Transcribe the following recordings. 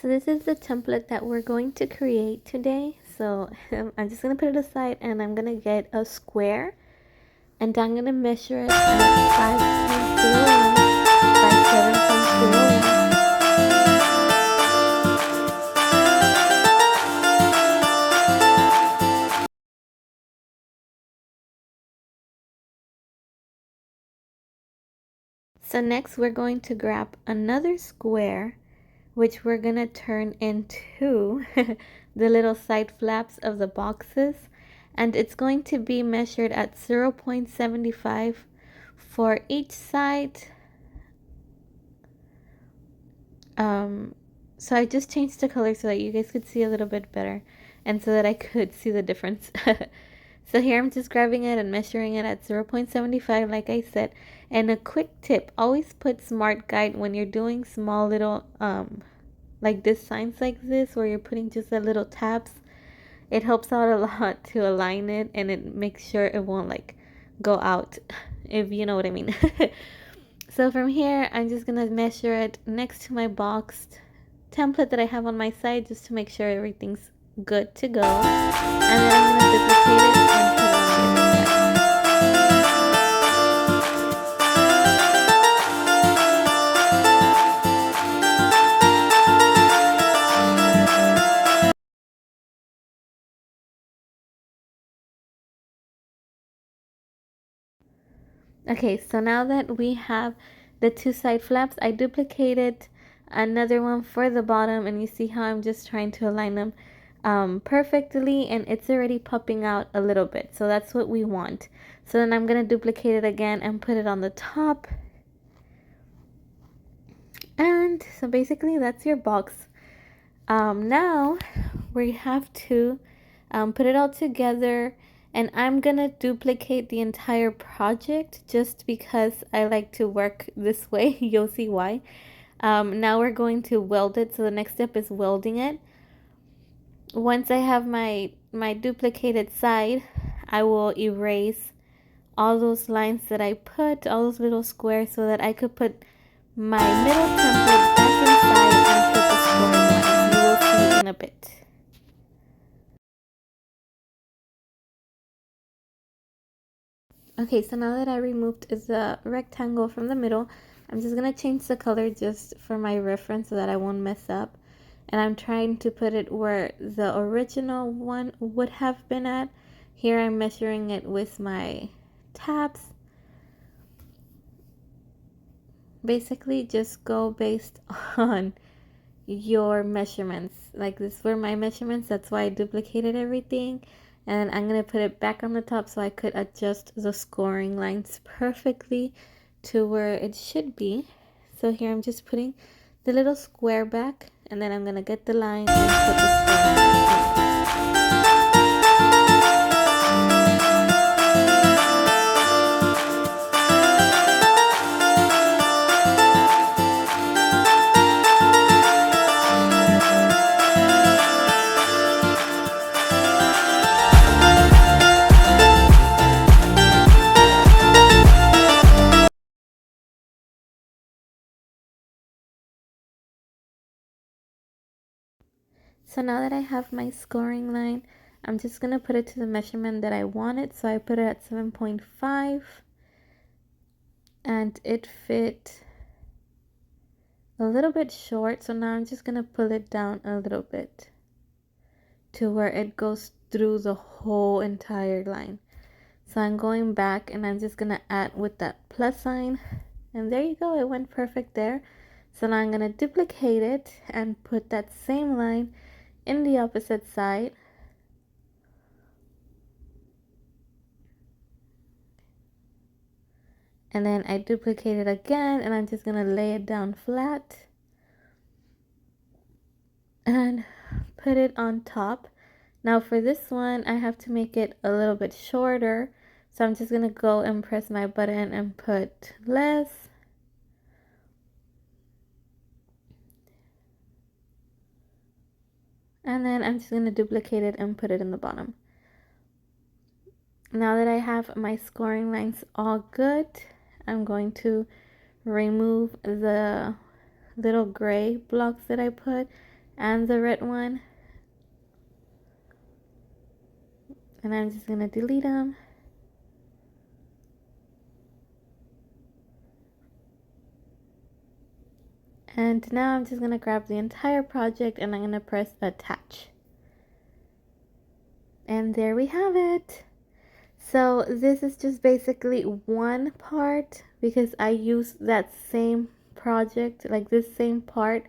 So this is the template that we're going to create today. So I'm just going to put it aside and I'm going to get a square and I'm going to measure it at 5.01 by 7.01. So next we're going to grab another square, which we're going to turn into the little side flaps of the boxes. And it's going to be measured at 0.75 for each side. So I just changed the color so that you guys could see a little bit better and so that I could see the difference. So here I'm just grabbing it and measuring it at 0.75 like I said. And a quick tip, always put Smart Guide when you're doing small little like this signs like this where you're putting just a little tabs. It helps out a lot to align it and it makes sure it won't like go out, if you know what I mean. So from here I'm just gonna measure it next to my boxed template that I have on my side just to make sure everything's good to go. And then I'm gonna duplicate it and put it on the other side. Okay, so now that we have the two side flaps, I duplicated another one for the bottom and you see how I'm just trying to align them perfectly and it's already popping out a little bit. So that's what we want. So then I'm going to duplicate it again and put it on the top. And so basically that's your box. Now we have to put it all together. And I'm gonna duplicate the entire project just because I like to work this way. You'll see why. Now we're going to weld it. So the next step is welding it. Once I have my duplicated side, I will erase all those lines that I put, all those little squares, so that I could put my middle template back inside and put the scoring lines. You will see in a bit. Okay, so now that I removed the rectangle from the middle, I'm just going to change the color just for my reference so that I won't mess up. And I'm trying to put it where the original one would have been at. Here I'm measuring it with my tabs. Basically, just go based on your measurements. Like this were my measurements, that's why I duplicated everything. And I'm going to put it back on the top so I could adjust the scoring lines perfectly to where it should be. So here I'm just putting the little square back and then I'm going to get the line and put the scoring line. So now that I have my scoring line, I'm just going to put it to the measurement that I wanted. So I put it at 7.5 and it fit a little bit short. So now I'm just going to pull it down a little bit to where it goes through the whole entire line. So I'm going back and I'm just going to add with that plus sign. And there you go. It went perfect there. So now I'm going to duplicate it and put that same line in the opposite side. And then I duplicate it again and I'm just going to lay it down flat and put it on top. Now for this one, I have to make it a little bit shorter. So I'm just going to go and press my button and put less. And then I'm just going to duplicate it and put it in the bottom. Now that I have my scoring lines all good, I'm going to remove the little gray blocks that I put and the red one. And I'm just going to delete them. And now I'm just going to grab the entire project and I'm going to press attach. And there we have it. So this is just basically one part because I use that same project, like this same part.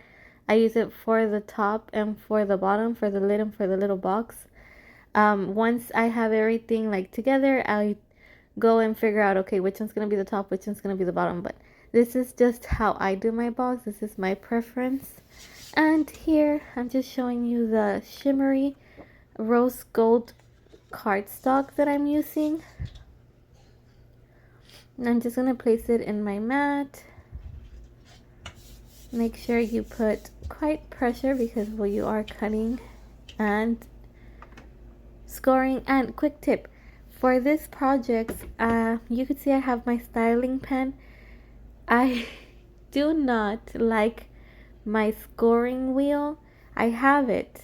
I use it for the top and for the bottom, for the lid and for the little box. Once I have everything like together, I go and figure out, okay, which one's going to be the top, which one's going to be the bottom. But this is just how I do my box. This is my preference. And here I'm just showing you the shimmery rose gold cardstock that I'm using. And I'm just going to place it in my mat. Make sure you put quite pressure because well, you are cutting and scoring. And quick tip, for this project, you could see I have my styling pen. I do not like my scoring wheel. I have it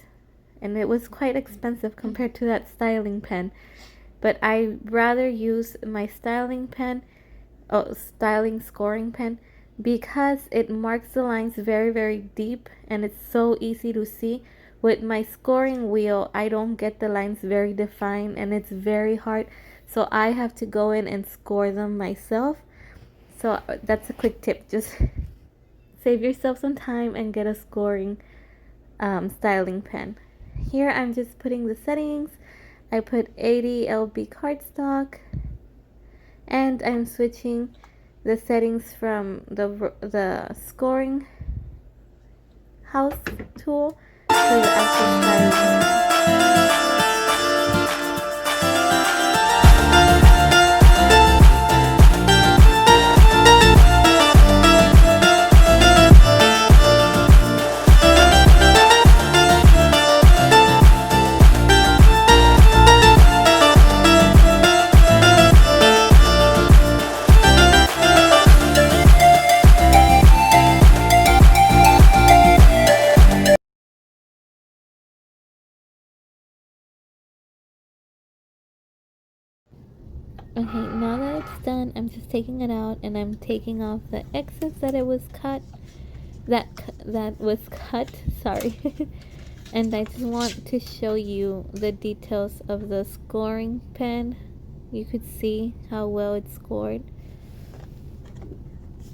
and it was quite expensive compared to that styling pen, but I rather use my styling scoring pen because it marks the lines very deep and it's so easy to see. With my scoring wheel, I don't get the lines very defined and it's very hard, so I have to go in and score them myself. So that's a quick tip, just save yourself some time and get a scoring styling pen. Here I'm just putting the settings. I put 80 lb cardstock and I'm switching the settings from the scoring house tool to the actual styling. Okay, now that it's done, I'm just taking it out and I'm taking off the excess that it was cut. That was cut. Sorry. And I just want to show you the details of the scoring pen. You could see how well it's scored.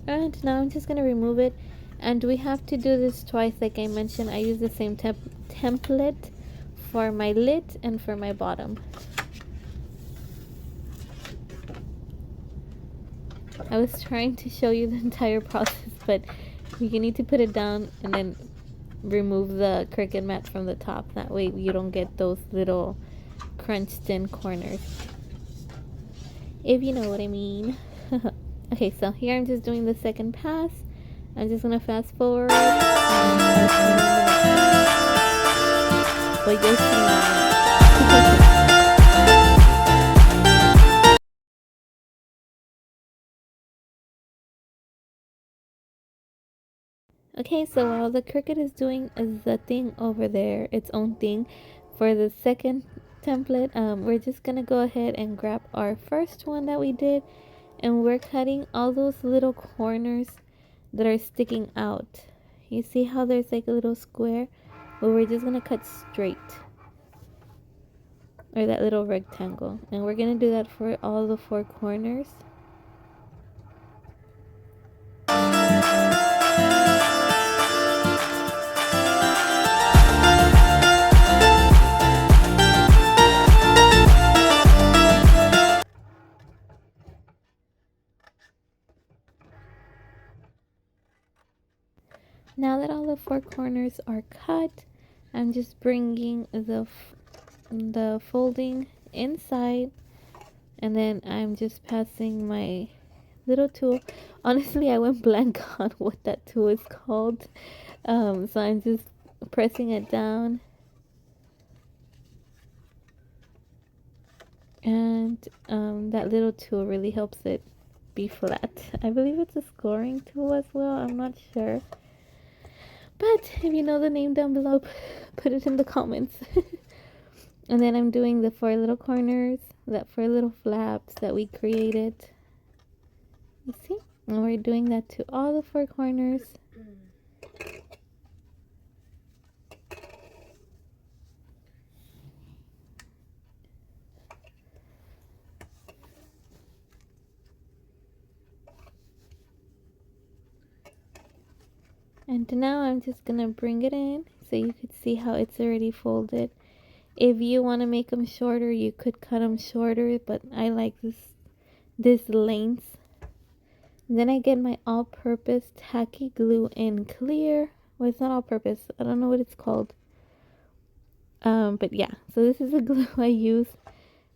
And now I'm just gonna remove it. And we have to do this twice, like I mentioned. I use the same template for my lid and for my bottom. I was trying to show you the entire process, but you need to put it down and then remove the Cricut mat from the top. That way you don't get those little crunched in corners, if you know what I mean. Okay, so here I'm just doing the second pass. I'm just gonna fast forward but you'll see now. Okay, so while the Cricut is doing the thing over there, its own thing, for the second template, we're just gonna go ahead and grab our first one that we did, and we're cutting all those little corners that are sticking out. You see how there's like a little square? Well, we're just gonna cut straight, or that little rectangle, and we're gonna do that for all the four corners. Now that all the four corners are cut, I'm just bringing the folding inside, and then I'm just passing my little tool. Honestly, I went blank on what that tool is called, so I'm just pressing it down, and that little tool really helps it be flat. I believe it's a scoring tool as well, I'm not sure. But if you know the name down below, put it in the comments. And then I'm doing the 4 little corners, that 4 little flaps that we created. You see? And we're doing that to all the 4 corners. And now I'm just gonna bring it in so you could see how it's already folded. If you want to make them shorter, you could cut them shorter, but I like this length. Then I get my all-purpose tacky glue in clear. Well, it's not all-purpose. I don't know what it's called. But yeah, so this is the glue I use.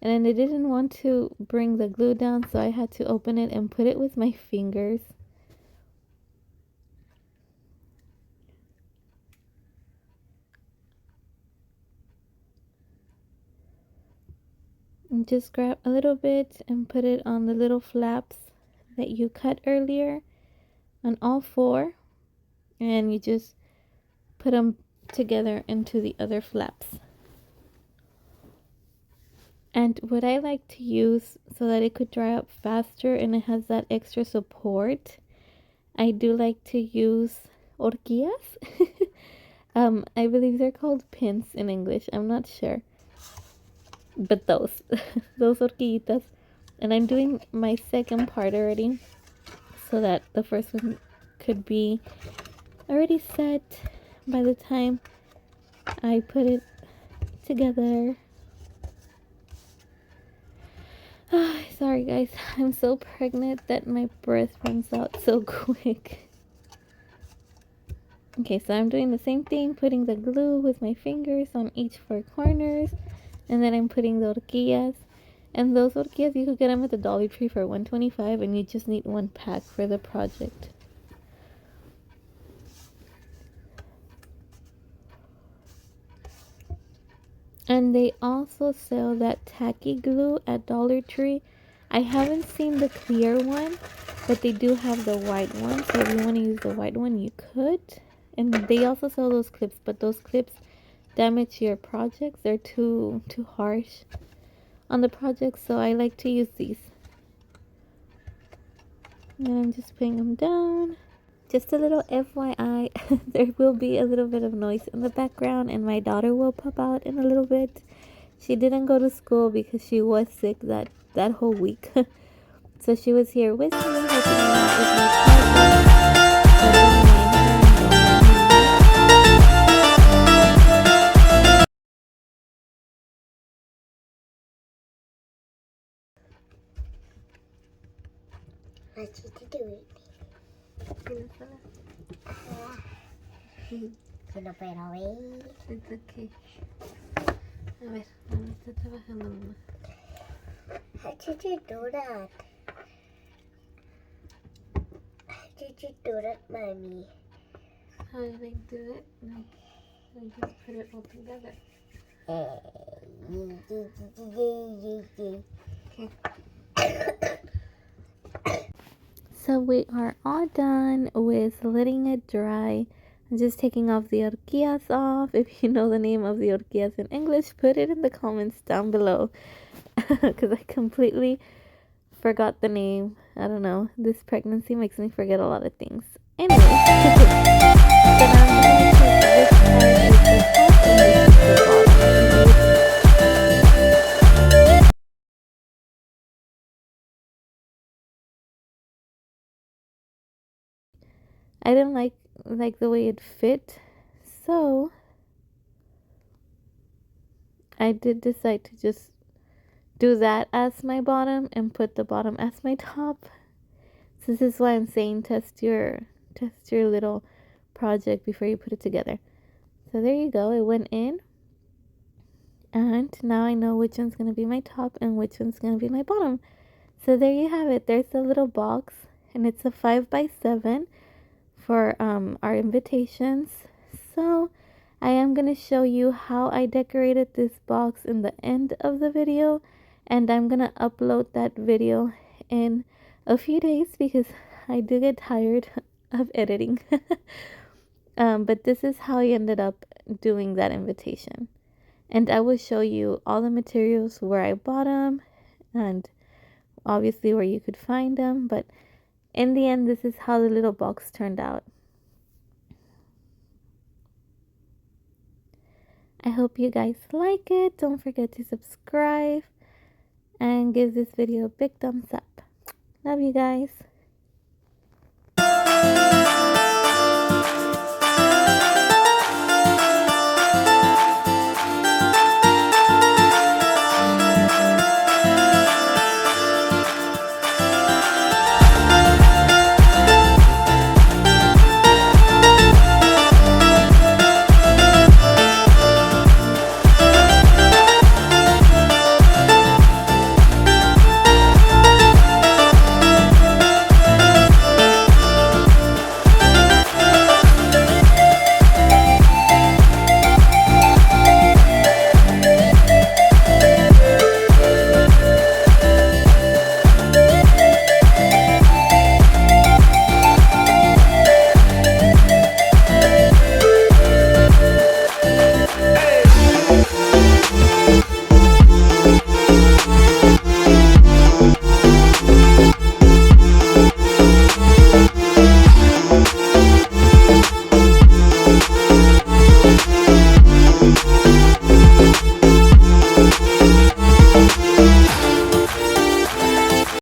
And then I didn't want to bring the glue down, so I had to open it and put it with my fingers. And just grab a little bit and put it on the little flaps that you cut earlier on all 4. And you just put them together into the other flaps. And what I like to use so that it could dry up faster and it has that extra support, I do like to use horquillas. I believe they're called pins in English. I'm not sure. But those horquillitas. And I'm doing my second part already so that the first one could be already set by the time I put it together. Sorry guys, I'm so pregnant that my breath runs out so quick. Okay, so I'm doing the same thing, putting the glue with my fingers on each 4 corners, and then I'm putting the horquillas. And those horquillas, you could get them at the Dollar Tree for $1.25, and you just need 1 pack for the project. And they also sell that tacky glue at Dollar Tree. I haven't seen the clear one, but they do have the white one. So if you want to use the white one, you could. And they also sell those clips, but those clips damage your projects. They're too harsh on the project, so I like to use these. And I'm just putting them down. Just a little FYI, there will be a little bit of noise in the background, and my daughter will pop out in a little bit. She didn't go to school because she was sick that whole week. So she was here with me, helping me out with my project. What you doing? Se lo puedo ver. It's okay. A ver, ¿dónde está trabajando mamá? How did you do that? How did you do that, mommy? How did I do it? Like, I just put it all together. Okay. So we are all done with letting it dry. I'm just taking off the horquillas off. If you know the name of the horquillas in English, put it in the comments down below. Because I completely forgot the name. I don't know. This pregnancy makes me forget a lot of things. Anyway. So now I'm going to take this part is the top and this is the bottom. I didn't like the way it fit, so I did decide to just do that as my bottom and put the bottom as my top. So this is why I'm saying test your little project before you put it together. So there you go, it went in, and now I know which one's gonna be my top and which one's gonna be my bottom. So there you have it. There's a little box, and it's a 5x7 for our invitations. So I am going to show you how I decorated this box in the end of the video, and I'm going to upload that video in a few days because I do get tired of editing. But this is how I ended up doing that invitation. And I will show you all the materials where I bought them and obviously where you could find them. But in the end, this is how the little box turned out. I hope you guys like it. Don't forget to subscribe and give this video a big thumbs up. Love you guys.